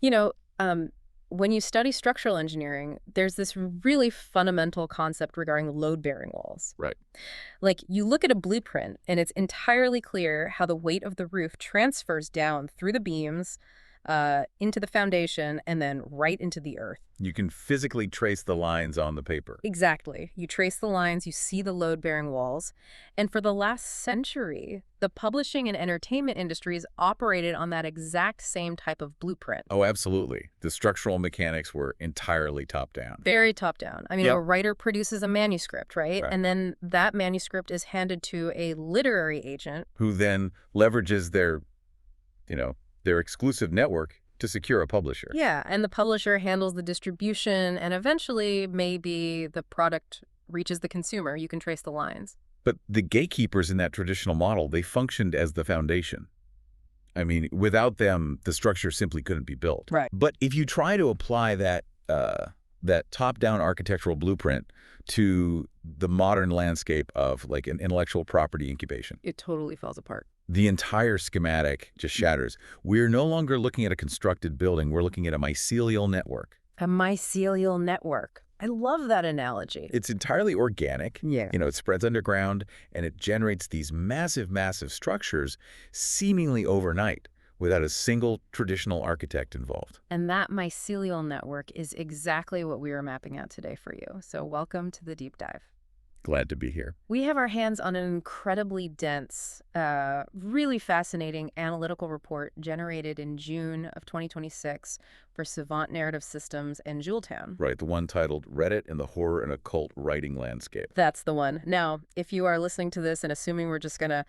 You know, when you study structural engineering, there's this really fundamental concept regarding load-bearing walls. Right. Like, you look at a blueprint, and it's entirely clear how the weight of the roof transfers down through the beams, into the foundation, and then right into the earth. You can physically trace the lines on the paper. Exactly. You trace the lines, you see the load-bearing walls. And for the last century, the publishing and entertainment industries operated on that exact same type of blueprint. Oh, absolutely. The structural mechanics were entirely top-down. Very top-down. I mean, Yep. a writer produces a manuscript, right? Right. And then that manuscript is handed to a literary agent. Who then leverages their exclusive network to secure a publisher. Yeah, and the publisher handles the distribution, and eventually maybe the product reaches the consumer. You can trace the lines. But the gatekeepers in that traditional model, they functioned as the foundation. I mean, without them, the structure simply couldn't be built. Right. But if you try to apply that top-down architectural blueprint to the modern landscape of like an intellectual property incubation, It totally falls apart. the entire schematic just shatters. We're no longer looking at a constructed building. We're looking at a mycelial network. A mycelial network. I love that analogy. It's entirely organic. Yeah. It spreads underground, and it generates these massive, massive structures seemingly overnight without a single traditional architect involved. And that mycelial network is exactly what we are mapping out today for you. So welcome to the deep dive. Glad to be here. We have our hands on an incredibly dense, really fascinating analytical report generated in June of 2026 for Savant Narrative Systems and Jeweltown. Right, the one titled Reddit and the Horror and Occult Writing Landscape. That's the one. Now, if you are listening to this and assuming we're just going to,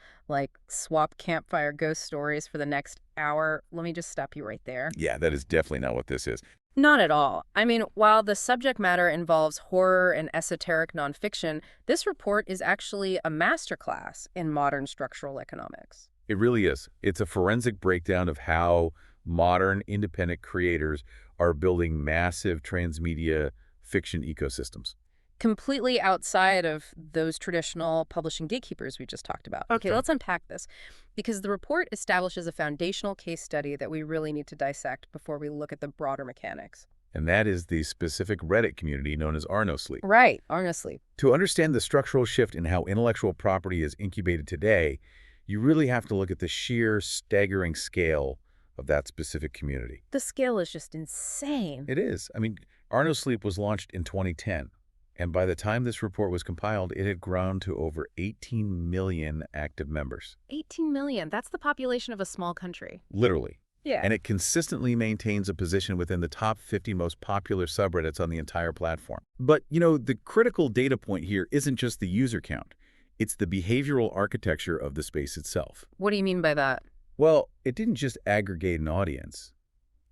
swap campfire ghost stories for the next hour, let me just stop you right there. Yeah, that is definitely not what this is. Not at all. I mean, while the subject matter involves horror and esoteric nonfiction, this report is actually a masterclass in modern structural economics. It really is. It's a forensic breakdown of how modern independent creators are building massive transmedia fiction ecosystems. Completely outside of those traditional publishing gatekeepers we just talked about. Okay, Sure. let's unpack this, because the report establishes a foundational case study that we really need to dissect before we look at the broader mechanics. And that is the specific Reddit community known as Arnosleep. Right, honestly. To understand the structural shift in how intellectual property is incubated today, you really have to look at the sheer, staggering scale of that specific community. The scale is just insane. It is. I mean, Arnosleep was launched in 2010, and by the time this report was compiled, it had grown to over 18 million active members. 18 million. That's the population of a small country. Literally. Yeah. And it consistently maintains a position within the top 50 most popular subreddits on the entire platform. But, the critical data point here isn't just the user count. It's the behavioral architecture of the space itself. What do you mean by that? Well, it didn't just aggregate an audience.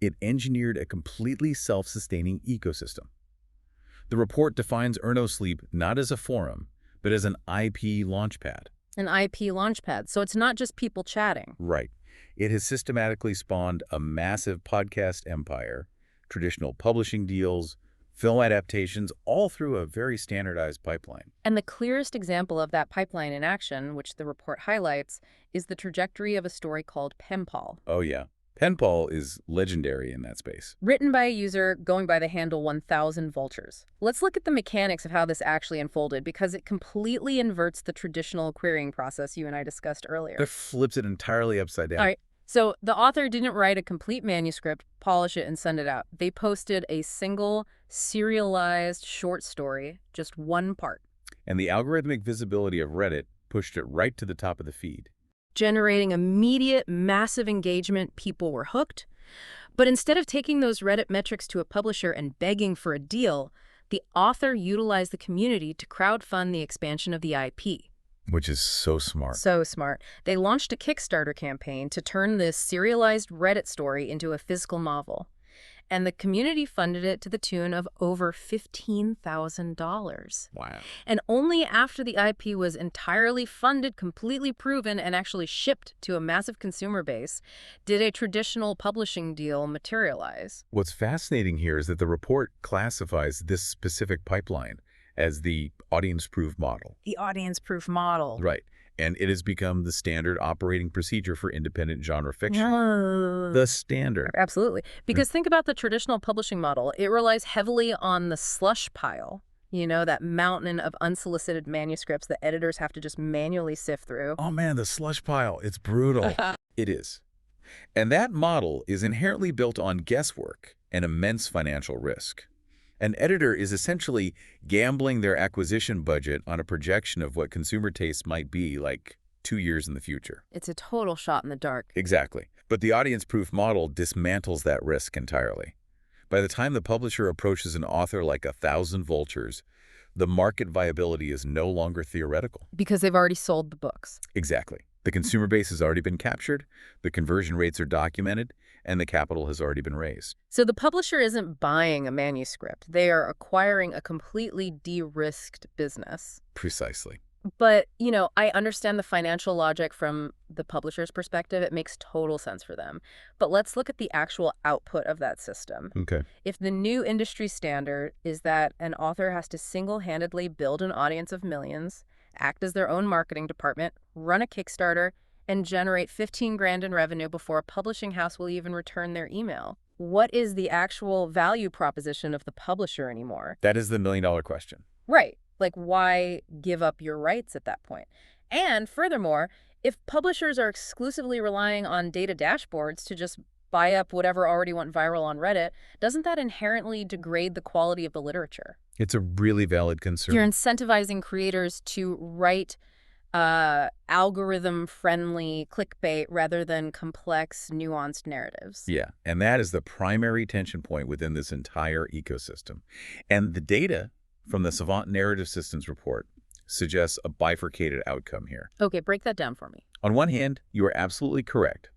It engineered a completely self-sustaining ecosystem. The report defines Arnosleep not as a forum, but as an IP launchpad. An IP launchpad. So it's not just people chatting. Right. It has systematically spawned a massive podcast empire, traditional publishing deals, film adaptations, all through a very standardized pipeline. And the clearest example of that pipeline in action, which the report highlights, is the trajectory of a story called Penpal. Oh, yeah. Penpal is legendary in that space. Written by a user going by the handle 1000 Vultures. Let's look at the mechanics of how this actually unfolded, because it completely inverts the traditional querying process you and I discussed earlier. That flips it entirely upside down. All right. So the author didn't write a complete manuscript, polish it, and send it out. They posted a single serialized short story, just one part. And the algorithmic visibility of Reddit pushed it right to the top of the feed. Generating immediate, massive engagement. People were hooked. But instead of taking those Reddit metrics to a publisher and begging for a deal, the author utilized the community to crowdfund the expansion of the IP. Which is so smart. So smart. They launched a Kickstarter campaign to turn this serialized Reddit story into a physical novel. And the community funded it to the tune of over $15,000. Wow. And only after the IP was entirely funded, completely proven, and actually shipped to a massive consumer base did a traditional publishing deal materialize. What's fascinating here is that the report classifies this specific pipeline as the audience-proof model. The audience-proof model. Right. and it has become the standard operating procedure for independent genre fiction. Yeah. The standard. Absolutely. Because think about the traditional publishing model. It relies heavily on the slush pile, that mountain of unsolicited manuscripts that editors have to just manually sift through. Oh man, the slush pile, it's brutal. It is. And that model is inherently built on guesswork and immense financial risk. An editor is essentially gambling their acquisition budget on a projection of what consumer tastes might be like 2 years in the future. It's a total shot in the dark. Exactly. But the audience-proof model dismantles that risk entirely. By the time the publisher approaches an author like 1,000 vultures, the market viability is no longer theoretical. Because they've already sold the books. Exactly. The consumer base has already been captured, the conversion rates are documented, and the capital has already been raised. So the publisher isn't buying a manuscript. They are acquiring a completely de-risked business. Precisely. But, I understand the financial logic from the publisher's perspective. It makes total sense for them. But let's look at the actual output of that system. Okay. If the new industry standard is that an author has to single-handedly build an audience of millions, act as their own marketing department, run a Kickstarter, and generate 15 grand in revenue before a publishing house will even return their email, what is the actual value proposition of the publisher anymore? That is the million-dollar question. Right. Like, why give up your rights at that point? And furthermore, if publishers are exclusively relying on data dashboards to just buy up whatever already went viral on Reddit, doesn't that inherently degrade the quality of the literature? It's a really valid concern. You're incentivizing creators to write algorithm-friendly clickbait rather than complex, nuanced narratives. Yeah, and that is the primary tension point within this entire ecosystem. And the data from the Savant Narrative Systems report suggests a bifurcated outcome here. Okay, break that down for me. On one hand, you are absolutely correct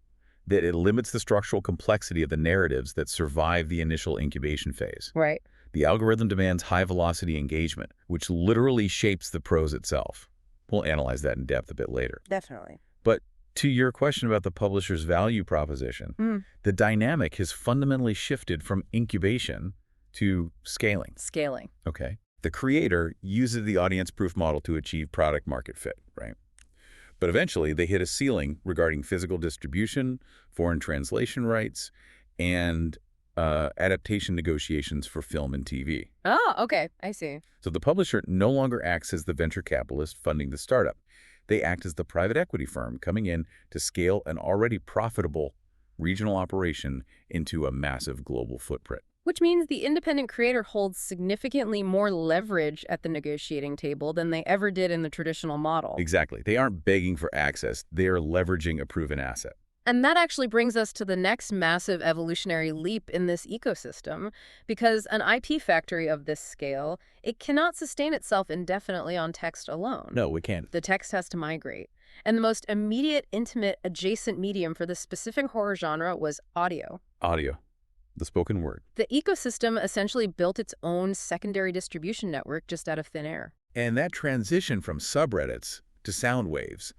that it limits the structural complexity of the narratives that survive the initial incubation phase. Right. The algorithm demands high-velocity engagement, which literally shapes the prose itself. We'll analyze that in depth a bit later. Definitely. But to your question about the publisher's value proposition, the dynamic has fundamentally shifted from incubation to scaling. Scaling. Okay. The creator uses the audience-proof model to achieve product market fit, right? But eventually, they hit a ceiling regarding physical distribution, foreign translation rights, and adaptation negotiations for film and TV. Oh, okay. I see. So the publisher no longer acts as the venture capitalist funding the startup. They act as the private equity firm coming in to scale an already profitable regional operation into a massive global footprint. Which means the independent creator holds significantly more leverage at the negotiating table than they ever did in the traditional model. Exactly. They aren't begging for access. They are leveraging a proven asset. And that actually brings us to the next massive evolutionary leap in this ecosystem, because an IP factory of this scale, it cannot sustain itself indefinitely on text alone. No, we can't. The text has to migrate. And the most immediate, intimate, adjacent medium for this specific horror genre was audio. Audio. The spoken word. The ecosystem essentially built its own secondary distribution network just out of thin air. And that transition from subreddits to sound waves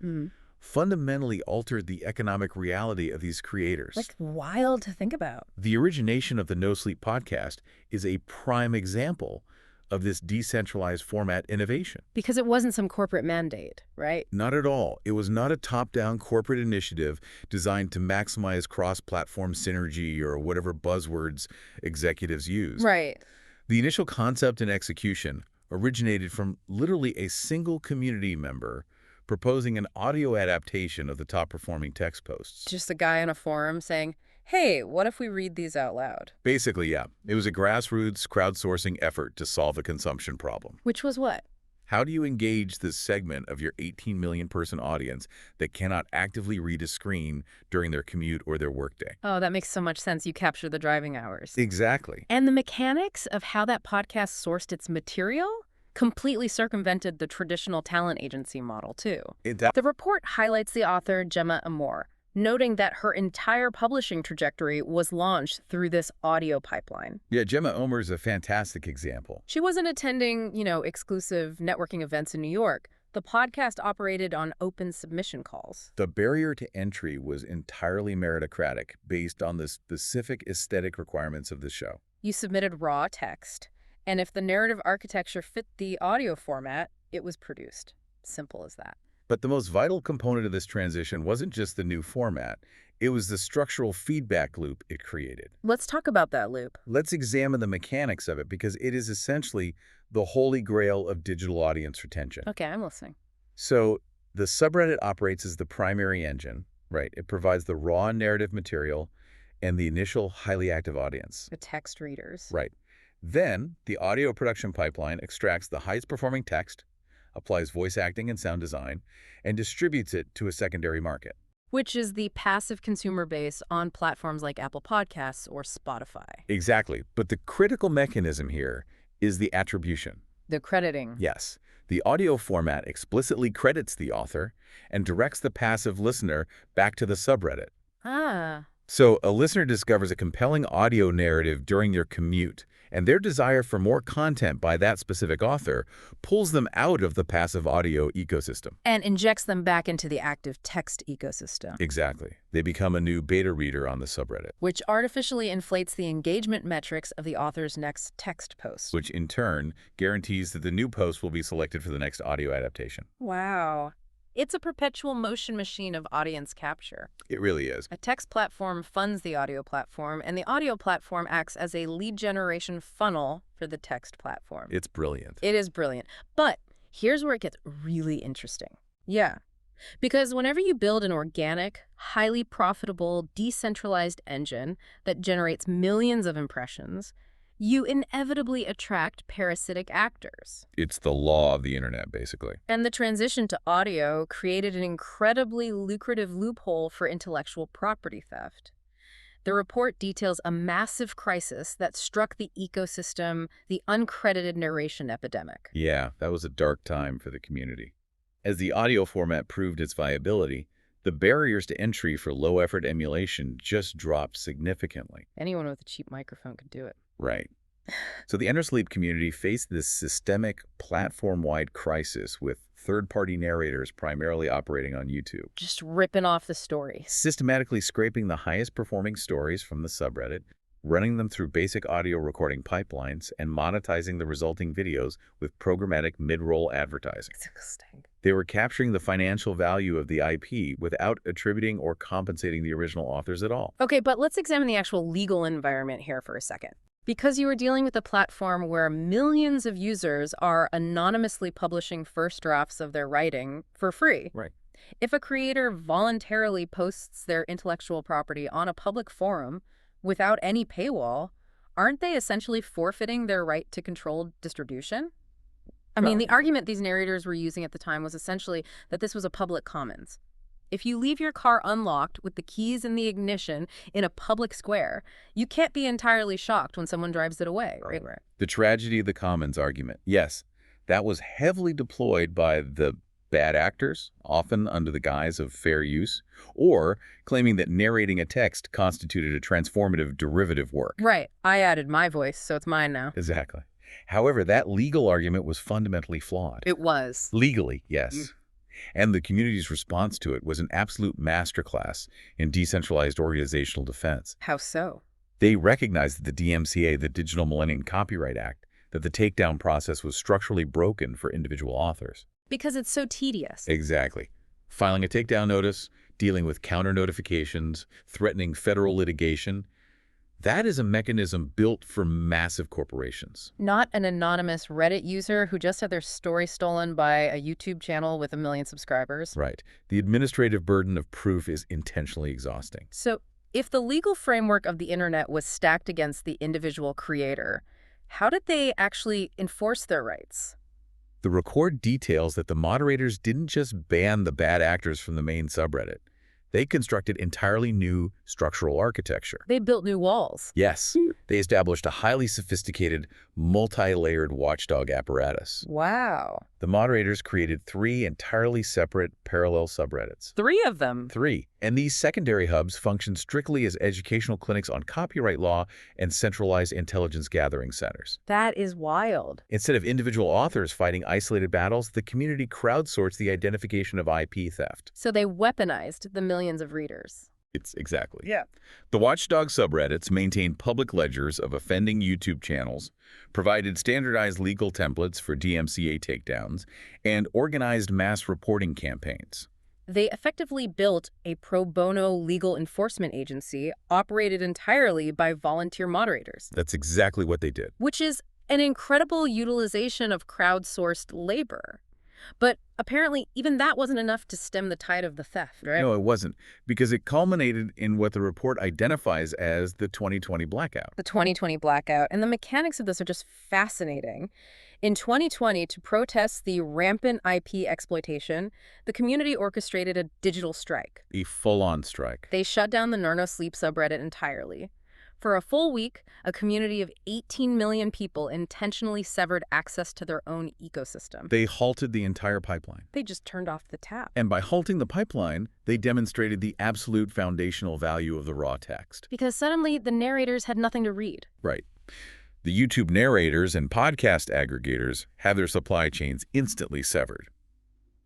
fundamentally altered the economic reality of these creators. Like, wild to think about. The origination of the No Sleep podcast is a prime example of this decentralized format innovation. Because it wasn't some corporate mandate, right? Not at all. It was not a top-down corporate initiative designed to maximize cross-platform synergy or whatever buzzwords executives use. Right. The initial concept and execution originated from literally a single community member proposing an audio adaptation of the top-performing text posts. Just a guy on a forum saying, hey, what if we read these out loud? Basically, yeah. It was a grassroots crowdsourcing effort to solve a consumption problem. Which was what? How do you engage this segment of your 18 million person audience that cannot actively read a screen during their commute or their workday? Oh, that makes so much sense. You capture the driving hours. Exactly. And the mechanics of how that podcast sourced its material completely circumvented the traditional talent agency model, too. The report highlights the author, Gemma Amor, noting that her entire publishing trajectory was launched through this audio pipeline. Yeah, Gemma Omer is a fantastic example. She wasn't attending, exclusive networking events in New York. The podcast operated on open submission calls. The barrier to entry was entirely meritocratic, based on the specific aesthetic requirements of the show. You submitted raw text, and if the narrative architecture fit the audio format, it was produced. Simple as that. But the most vital component of this transition wasn't just the new format. It was the structural feedback loop it created. Let's talk about that loop. Let's examine the mechanics of it because it is essentially the holy grail of digital audience retention. Okay, I'm listening. So the subreddit operates as the primary engine, right? It provides the raw narrative material and the initial highly active audience. The text readers. Right. Then the audio production pipeline extracts the highest performing text, applies voice acting and sound design, and distributes it to a secondary market. Which is the passive consumer base on platforms like Apple Podcasts or Spotify. Exactly. But the critical mechanism here is the attribution. The crediting. Yes. The audio format explicitly credits the author and directs the passive listener back to the subreddit. Ah. So a listener discovers a compelling audio narrative during their commute, and their desire for more content by that specific author pulls them out of the passive audio ecosystem. And injects them back into the active text ecosystem. Exactly. They become a new beta reader on the subreddit. Which artificially inflates the engagement metrics of the author's next text post. Which in turn guarantees that the new post will be selected for the next audio adaptation. Wow. It's a perpetual motion machine of audience capture. It really is. A text platform funds the audio platform, and the audio platform acts as a lead generation funnel for the text platform. It's brilliant. It is brilliant. But here's where it gets really interesting. Yeah. Because whenever you build an organic, highly profitable, decentralized engine that generates millions of impressions, you inevitably attract parasitic actors. It's the law of the internet, basically. And the transition to audio created an incredibly lucrative loophole for intellectual property theft. The report details a massive crisis that struck the ecosystem, the uncredited narration epidemic. Yeah, that was a dark time for the community. As the audio format proved its viability, the barriers to entry for low-effort emulation just dropped significantly. Anyone with a cheap microphone could do it. Right. So the Endersleep community faced this systemic, platform-wide crisis with third-party narrators primarily operating on YouTube. Just ripping off the story. Systematically scraping the highest-performing stories from the subreddit, running them through basic audio recording pipelines, and monetizing the resulting videos with programmatic mid-roll advertising. Disgusting. They were capturing the financial value of the IP without attributing or compensating the original authors at all. Okay, but let's examine the actual legal environment here for a second. Because you are dealing with a platform where millions of users are anonymously publishing first drafts of their writing for free. Right. If a creator voluntarily posts their intellectual property on a public forum without any paywall, aren't they essentially forfeiting their right to controlled distribution? I mean, the argument these narrators were using at the time was essentially that this was a public commons. If you leave your car unlocked with the keys in the ignition in a public square, you can't be entirely shocked when someone drives it away, right? The tragedy of the commons argument. Yes, that was heavily deployed by the bad actors, often under the guise of fair use, or claiming that narrating a text constituted a transformative derivative work. Right. I added my voice, so it's mine now. Exactly. However, that legal argument was fundamentally flawed. It was. Legally, yes. And the community's response to it was an absolute masterclass in decentralized organizational defense. How so? They recognized that the DMCA, the Digital Millennium Copyright Act, that the takedown process was structurally broken for individual authors. Because it's so tedious. Exactly. Filing a takedown notice, dealing with counter notifications, threatening federal litigation. That is a mechanism built for massive corporations. Not an anonymous Reddit user who just had their story stolen by a YouTube channel with 1 million subscribers. Right. The administrative burden of proof is intentionally exhausting. So if the legal framework of the internet was stacked against the individual creator, how did they actually enforce their rights? The record details that the moderators didn't just ban the bad actors from the main subreddit. They constructed entirely new structural architecture. They built new walls. Yes. They established a highly sophisticated, multi-layered watchdog apparatus. Wow. The moderators created 3 entirely separate parallel subreddits. 3 of them? 3. And these secondary hubs function strictly as educational clinics on copyright law and centralized intelligence gathering centers. That is wild. Instead of individual authors fighting isolated battles, the community crowdsourced the identification of IP theft. So they weaponized the millions of readers. It's exactly. Yeah. The watchdog subreddits maintained public ledgers of offending YouTube channels, provided standardized legal templates for DMCA takedowns, and organized mass reporting campaigns. They effectively built a pro bono legal enforcement agency operated entirely by volunteer moderators, That's exactly what they did. which is an incredible utilization of crowdsourced labor. But apparently, even that wasn't enough to stem the tide of the theft, right? No, it wasn't, because it culminated in what the report identifies as the 2020 blackout. The 2020 blackout, and the mechanics of this are just fascinating. In 2020, to protest the rampant IP exploitation, the community orchestrated a digital strike. A full-on strike. They shut down the Nurno Sleep subreddit entirely. For a full week, a community of 18 million people intentionally severed access to their own ecosystem. They halted the entire pipeline. They just turned off the tap. And by halting the pipeline, they demonstrated the absolute foundational value of the raw text. Because suddenly, the narrators had nothing to read. Right. The YouTube narrators and podcast aggregators have their supply chains instantly severed.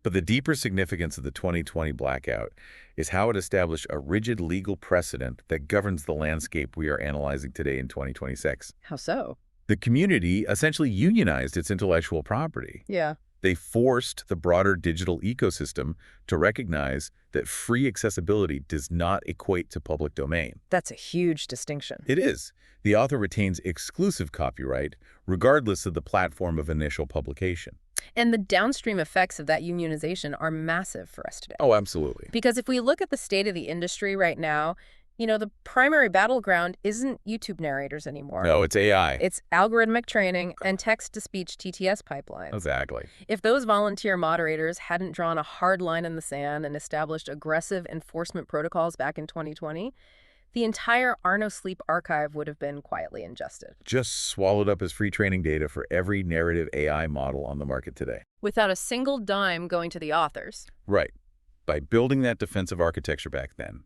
But the deeper significance of the 2020 blackout is how it established a rigid legal precedent that governs the landscape we are analyzing today in 2026. How so? The community essentially unionized its intellectual property. Yeah. They forced the broader digital ecosystem to recognize that free accessibility does not equate to public domain. That's a huge distinction. It is. The author retains exclusive copyright, regardless of the platform of initial publication. And the downstream effects of that unionization are massive for us today. Oh, absolutely. Because if we look at the state of the industry right now, the primary battleground isn't YouTube narrators anymore. No, it's AI. It's algorithmic training and text-to-speech TTS pipelines. Exactly. If those volunteer moderators hadn't drawn a hard line in the sand and established aggressive enforcement protocols back in 2020, the entire Arno Sleep archive would have been quietly ingested. Just swallowed up as free training data for every narrative AI model on the market today. Without a single dime going to the authors. Right. By building that defensive architecture back then,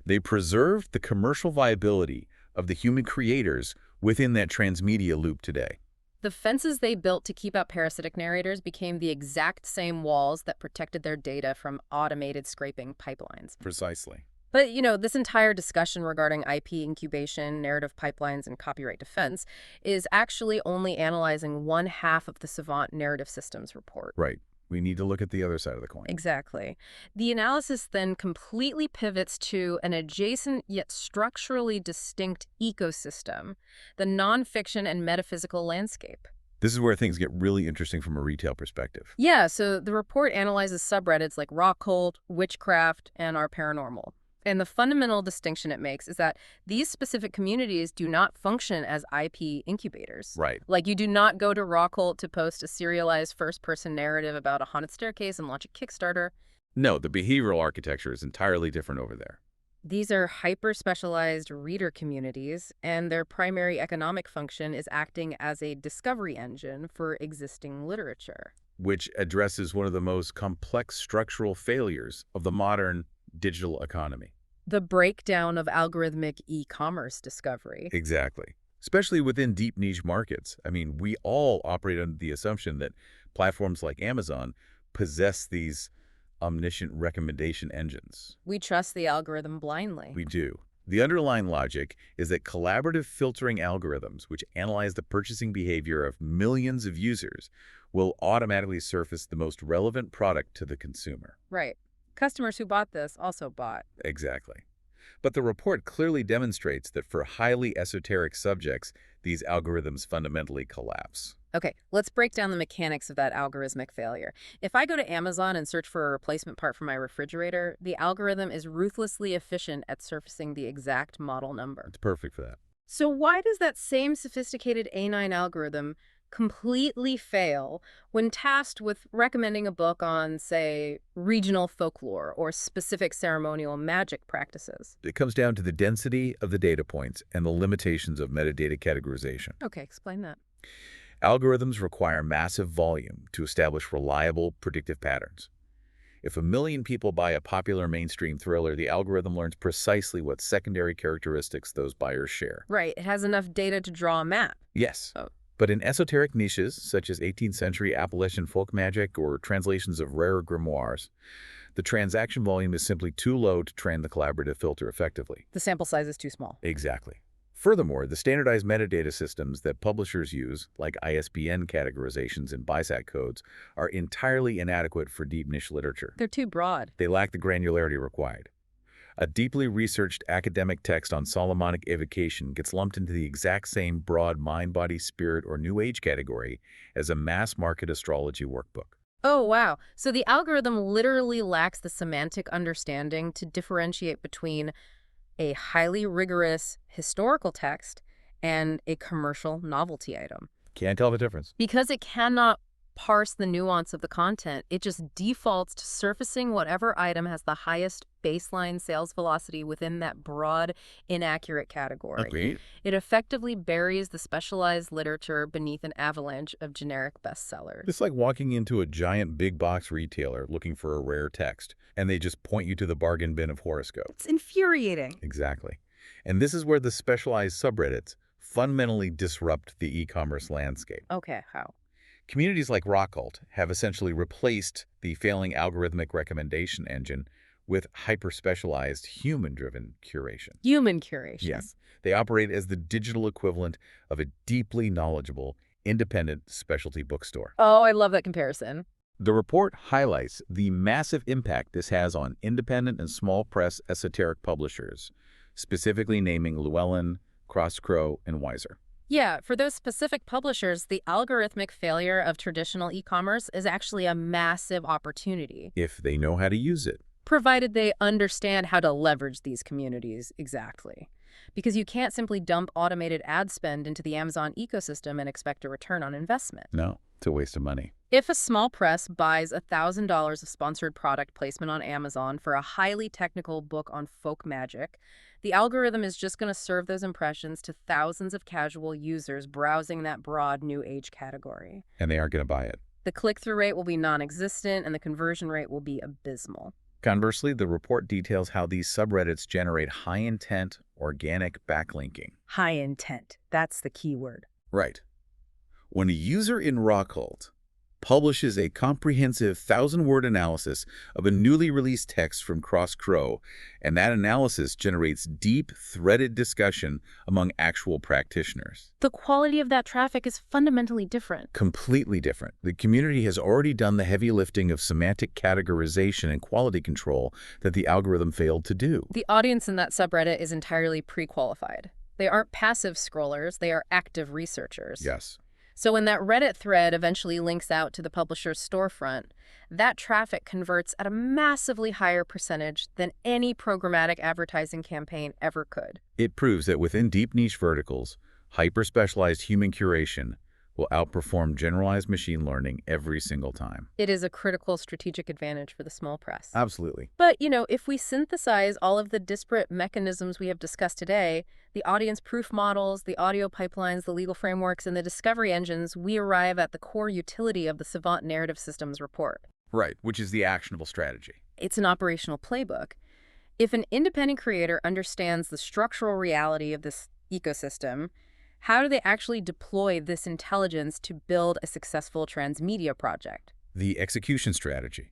they preserved the commercial viability of the human creators within that transmedia loop today. The fences they built to keep out parasitic narrators became the exact same walls that protected their data from automated scraping pipelines. Precisely. But, this entire discussion regarding IP incubation, narrative pipelines, and copyright defense is actually only analyzing one half of the Savant Narrative Systems report. Right. We need to look at the other side of the coin. Exactly. The analysis then completely pivots to an adjacent yet structurally distinct ecosystem, the nonfiction and metaphysical landscape. This is where things get really interesting from a retail perspective. Yeah, so the report analyzes subreddits like rock cult, witchcraft, and our paranormal. And the fundamental distinction it makes is that these specific communities do not function as IP incubators. Right. Like, you do not go to Rockhold to post a serialized first-person narrative about a haunted staircase and launch a Kickstarter. No, the behavioral architecture is entirely different over there. These are hyper-specialized reader communities, and their primary economic function is acting as a discovery engine for existing literature. Which addresses one of the most complex structural failures of the modern digital economy. The breakdown of algorithmic e-commerce discovery. Exactly. Especially within deep niche markets. I mean, we all operate under the assumption that platforms like Amazon possess these omniscient recommendation engines. We trust the algorithm blindly. We do. The underlying logic is that collaborative filtering algorithms, which analyze the purchasing behavior of millions of users, will automatically surface the most relevant product to the consumer. Right. Customers who bought this also bought. Exactly. But the report clearly demonstrates that for highly esoteric subjects, these algorithms fundamentally collapse. Okay, let's break down the mechanics of that algorithmic failure. If I go to Amazon and search for a replacement part for my refrigerator, the algorithm is ruthlessly efficient at surfacing the exact model number. It's perfect for that. So why does that same sophisticated A9 algorithm completely fail when tasked with recommending a book on, say, regional folklore or specific ceremonial magic practices? It comes down to the density of the data points and the limitations of metadata categorization. Okay, explain that. Algorithms require massive volume to establish reliable, predictive patterns. If 1 million people buy a popular mainstream thriller, the algorithm learns precisely what secondary characteristics those buyers share. Right, it has enough data to draw a map. Yes. Oh. But in esoteric niches, such as 18th century Appalachian folk magic or translations of rarer grimoires, The transaction volume is simply too low to train the collaborative filter effectively. The sample size is too small. Exactly. Furthermore, the standardized metadata systems that publishers use, like ISBN categorizations and BISAC codes, are entirely inadequate for deep niche literature. They're too broad. They lack the granularity required. A deeply researched academic text on Solomonic evocation gets lumped into the exact same broad mind, body, spirit, or New Age category as a mass-market astrology workbook. Oh, wow. So the algorithm literally lacks the semantic understanding to differentiate between a highly rigorous historical text and a commercial novelty item. Can't tell the difference. Because it cannot parse the nuance of the content, it just defaults to surfacing whatever item has the highest baseline sales velocity within that broad, inaccurate category. Agreed. It effectively buries the specialized literature beneath an avalanche of generic bestsellers. It's like walking into a giant big box retailer looking for a rare text, and they just point you to the bargain bin of horoscopes. It's infuriating. Exactly. And this is where the specialized subreddits fundamentally disrupt the e-commerce landscape. Okay, how? Communities like Rockalt have essentially replaced the failing algorithmic recommendation engine with hyper-specialized human-driven curation. Human curation. Yes, they operate as the digital equivalent of a deeply knowledgeable, independent specialty bookstore. Oh, I love that comparison. The report highlights the massive impact this has on independent and small press esoteric publishers, specifically naming Llewellyn, Crosscrow, and Weiser. Yeah, for those specific publishers, the algorithmic failure of traditional e-commerce is actually a massive opportunity. If they know how to use it. Provided they understand how to leverage these communities exactly. Because you can't simply dump automated ad spend into the Amazon ecosystem and expect a return on investment. No, it's a waste of money. If a small press buys $1,000 of sponsored product placement on Amazon for a highly technical book on folk magic, the algorithm is just going to serve those impressions to thousands of casual users browsing that broad New Age category. And they aren't going to buy it. The click-through rate will be non-existent and the conversion rate will be abysmal. Conversely, the report details how these subreddits generate high-intent, organic backlinking. High intent. That's the key word. Right. When a user in Rockalt publishes a comprehensive 1,000-word analysis of a newly released text from Crosscrow, and that analysis generates deep, threaded discussion among actual practitioners. The quality of that traffic is fundamentally different. Completely different. The community has already done the heavy lifting of semantic categorization and quality control that the algorithm failed to do. The audience in that subreddit is entirely pre-qualified. They aren't passive scrollers, they are active researchers. Yes. So when that Reddit thread eventually links out to the publisher's storefront, that traffic converts at a massively higher percentage than any programmatic advertising campaign ever could. It proves that within deep niche verticals, hyper-specialized human curation will outperform generalized machine learning every single time. It is a critical strategic advantage for the small press. Absolutely. But, if we synthesize all of the disparate mechanisms we have discussed today, the audience proof models, the audio pipelines, the legal frameworks, and the discovery engines, we arrive at the core utility of the Savant Narrative Systems report. Right, which is the actionable strategy. It's an operational playbook. If an independent creator understands the structural reality of this ecosystem, how do they actually deploy this intelligence to build a successful transmedia project? The execution strategy.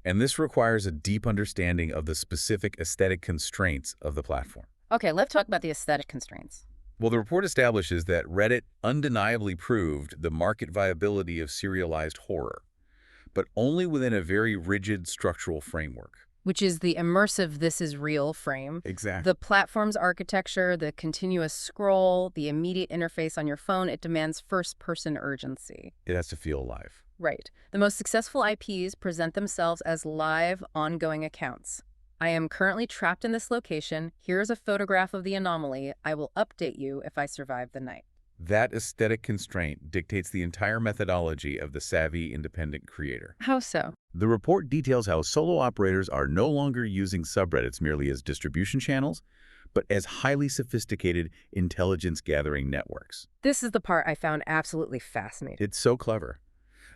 And this requires a deep understanding of the specific aesthetic constraints of the platform. Okay, let's talk about the aesthetic constraints. Well, the report establishes that Reddit undeniably proved the market viability of serialized horror, but only within a very rigid structural framework. Which is the immersive "this is real" frame. Exactly. The platform's architecture, the continuous scroll, the immediate interface on your phone, it demands first-person urgency. It has to feel alive. Right. The most successful IPs present themselves as live, ongoing accounts. I am currently trapped in this location. Here's a photograph of the anomaly. I will update you if I survive the night. That aesthetic constraint dictates the entire methodology of the savvy independent creator. How so? The report details how solo operators are no longer using subreddits merely as distribution channels, but as highly sophisticated intelligence-gathering networks. This is the part I found absolutely fascinating. It's so clever.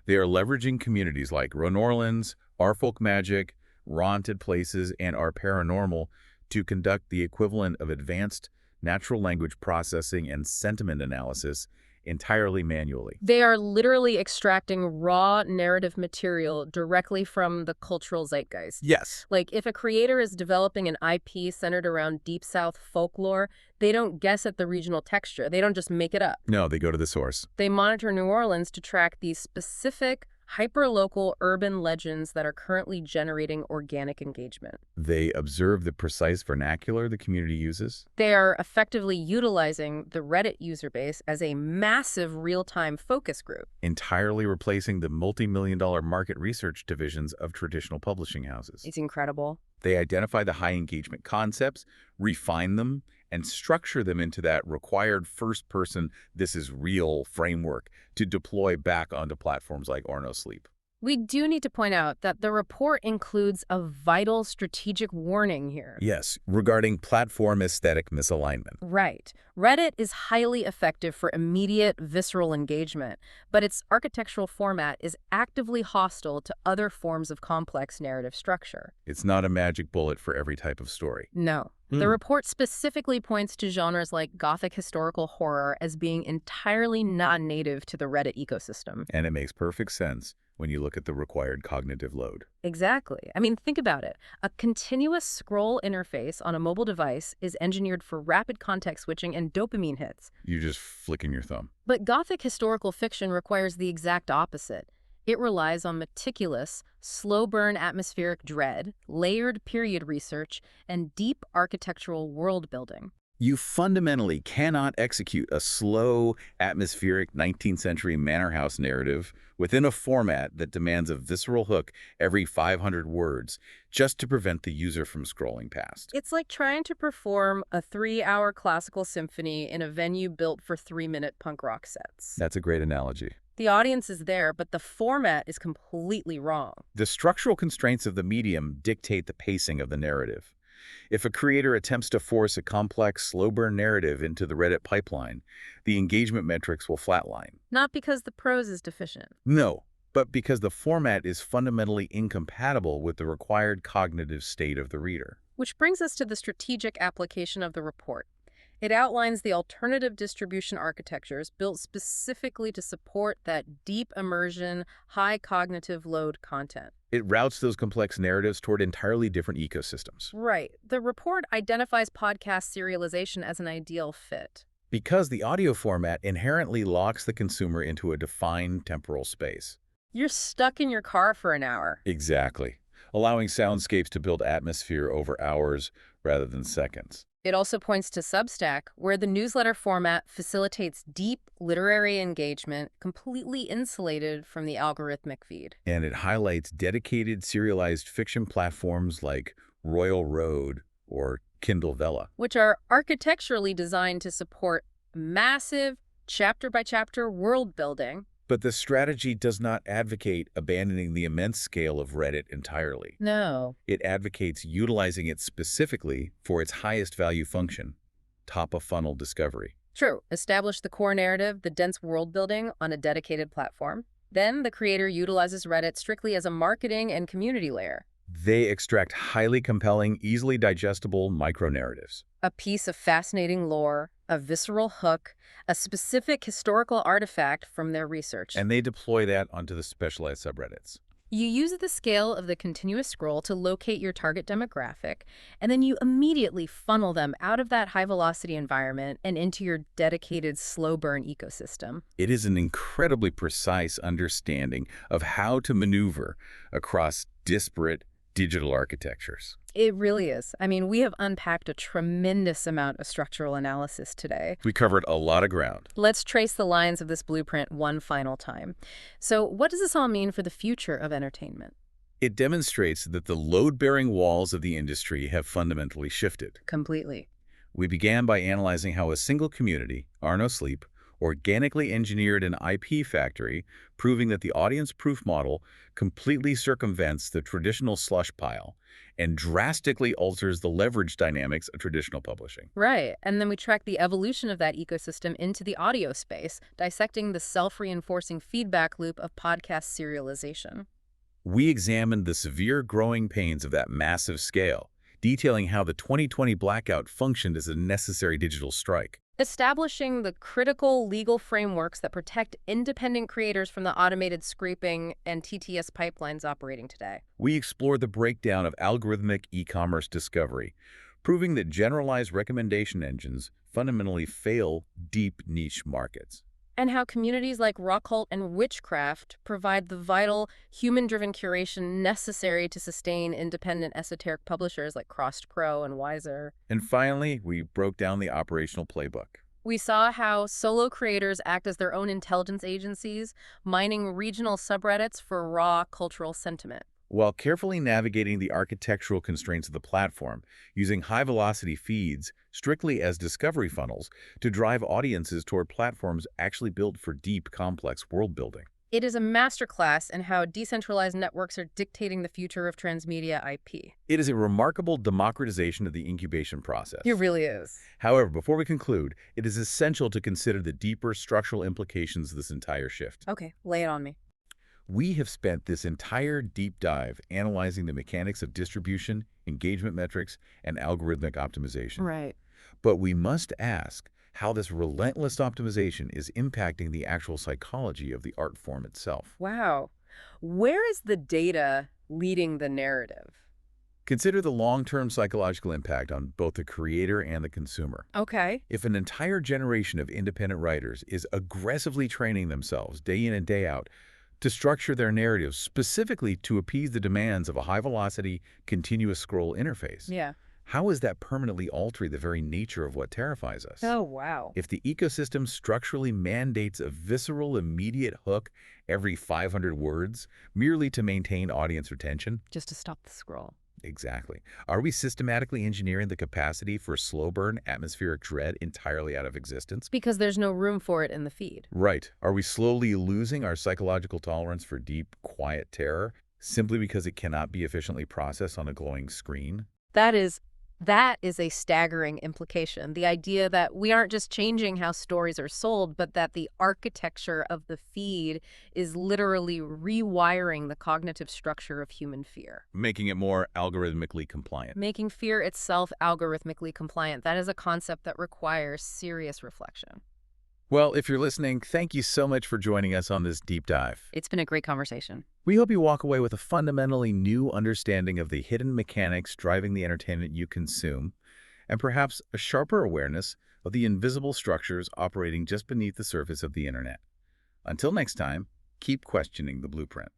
They are leveraging communities like New Orleans, Our Folk Magic, Haunted Places, and Our Paranormal to conduct the equivalent of advanced natural language processing, and sentiment analysis entirely manually. They are literally extracting raw narrative material directly from the cultural zeitgeist. Yes. Like, if a creator is developing an IP centered around Deep South folklore, they don't guess at the regional texture. They don't just make it up. No, they go to the source. They monitor New Orleans to track these specific, hyperlocal urban legends that are currently generating organic engagement. They observe the precise vernacular the community uses. They are effectively utilizing the Reddit user base as a massive real-time focus group. Entirely replacing the multi-million-dollar market research divisions of traditional publishing houses. It's incredible. They identify the high engagement concepts, refine them, and structure them into that required first-person, this is real framework to deploy back onto platforms like Sleep. We do need to point out that the report includes a vital strategic warning here. Yes, regarding platform aesthetic misalignment. Right. Reddit is highly effective for immediate, visceral engagement, but its architectural format is actively hostile to other forms of complex narrative structure. It's not a magic bullet for every type of story. No. The report specifically points to genres like gothic historical horror as being entirely non-native to the Reddit ecosystem. And it makes perfect sense when you look at the required cognitive load. Exactly. I mean, think about it. A continuous scroll interface on a mobile device is engineered for rapid context switching and dopamine hits. You're just flicking your thumb. But Gothic historical fiction requires the exact opposite. It relies on meticulous, slow-burn atmospheric dread, layered period research, and deep architectural world-building. You fundamentally cannot execute a slow, atmospheric 19th century manor house narrative within a format that demands a visceral hook every 500 words just to prevent the user from scrolling past. It's like trying to perform a 3-hour classical symphony in a venue built for 3-minute punk rock sets. That's a great analogy. The audience is there, but the format is completely wrong. The structural constraints of the medium dictate the pacing of the narrative. If a creator attempts to force a complex, slow-burn narrative into the Reddit pipeline, the engagement metrics will flatline. Not because the prose is deficient. No, but because the format is fundamentally incompatible with the required cognitive state of the reader. Which brings us to the strategic application of the report. It outlines the alternative distribution architectures built specifically to support that deep immersion, high cognitive load content. It routes those complex narratives toward entirely different ecosystems. Right. The report identifies podcast serialization as an ideal fit. Because the audio format inherently locks the consumer into a defined temporal space. You're stuck in your car for an hour. Exactly. Allowing soundscapes to build atmosphere over hours rather than seconds. It also points to Substack, where the newsletter format facilitates deep literary engagement, completely insulated from the algorithmic feed. And it highlights dedicated serialized fiction platforms like Royal Road or Kindle Vella, which are architecturally designed to support massive, chapter-by-chapter world building. But the strategy does not advocate abandoning the immense scale of Reddit entirely. No. It advocates utilizing it specifically for its highest value function, top-of-funnel discovery. True. Establish the core narrative, the dense world building, on a dedicated platform. Then the creator utilizes Reddit strictly as a marketing and community layer. They extract highly compelling, easily digestible micro-narratives. A piece of fascinating lore, a visceral hook, a specific historical artifact from their research. And they deploy that onto the specialized subreddits. You use the scale of the continuous scroll to locate your target demographic, and then you immediately funnel them out of that high-velocity environment and into your dedicated slow-burn ecosystem. It is an incredibly precise understanding of how to maneuver across disparate digital architectures. It really is. I mean, we have unpacked a tremendous amount of structural analysis today. We covered a lot of ground. Let's trace the lines of this blueprint one final time. So what does this all mean for the future of entertainment? It demonstrates that the load-bearing walls of the industry have fundamentally shifted. Completely. We began by analyzing how a single community, Sleep, organically engineered an IP factory, proving that the audience-proof model completely circumvents the traditional slush pile and drastically alters the leverage dynamics of traditional publishing. Right. And then we track the evolution of that ecosystem into the audio space, dissecting the self-reinforcing feedback loop of podcast serialization. We examined the severe growing pains of that massive scale, detailing how the 2020 blackout functioned as a necessary digital strike. Establishing the critical legal frameworks that protect independent creators from the automated scraping and TTS pipelines operating today. We explore the breakdown of algorithmic e-commerce discovery, proving that generalized recommendation engines fundamentally fail deep niche markets. And how communities like rock cult and witchcraft provide the vital, human-driven curation necessary to sustain independent esoteric publishers like Crossed Crow and Wiser. And finally, we broke down the operational playbook. We saw how solo creators act as their own intelligence agencies, mining regional subreddits for raw cultural sentiment. While carefully navigating the architectural constraints of the platform, using high-velocity feeds strictly as discovery funnels to drive audiences toward platforms actually built for deep, complex world building. It is a masterclass in how decentralized networks are dictating the future of transmedia IP. It is a remarkable democratization of the incubation process. It really is. However, before we conclude, it is essential to consider the deeper structural implications of this entire shift. Okay, lay it on me. We have spent this entire deep dive analyzing the mechanics of distribution, engagement metrics, and algorithmic optimization. Right. But we must ask how this relentless optimization is impacting the actual psychology of the art form itself. Wow. Where is the data leading the narrative? Consider the long-term psychological impact on both the creator and the consumer. Okay. If an entire generation of independent writers is aggressively training themselves day in and day out to structure their narratives specifically to appease the demands of a high-velocity, continuous scroll interface, Yeah. how is that permanently altering the very nature of what terrifies us? Oh, wow. If the ecosystem structurally mandates a visceral, immediate hook every 500 words merely to maintain audience retention, Just to stop the scroll. exactly. Are we systematically engineering the capacity for slow burn atmospheric dread entirely out of existence? Because there's no room for it in the feed. Right. Are we slowly losing our psychological tolerance for deep, quiet terror simply because it cannot be efficiently processed on a glowing screen? That is a staggering implication. The idea that we aren't just changing how stories are sold, but that the architecture of the feed is literally rewiring the cognitive structure of human fear. Making it more algorithmically compliant. Making fear itself algorithmically compliant. That is a concept that requires serious reflection. Well, if you're listening, thank you so much for joining us on this deep dive. It's been a great conversation. We hope you walk away with a fundamentally new understanding of the hidden mechanics driving the entertainment you consume, and perhaps a sharper awareness of the invisible structures operating just beneath the surface of the internet. Until next time, keep questioning the blueprint.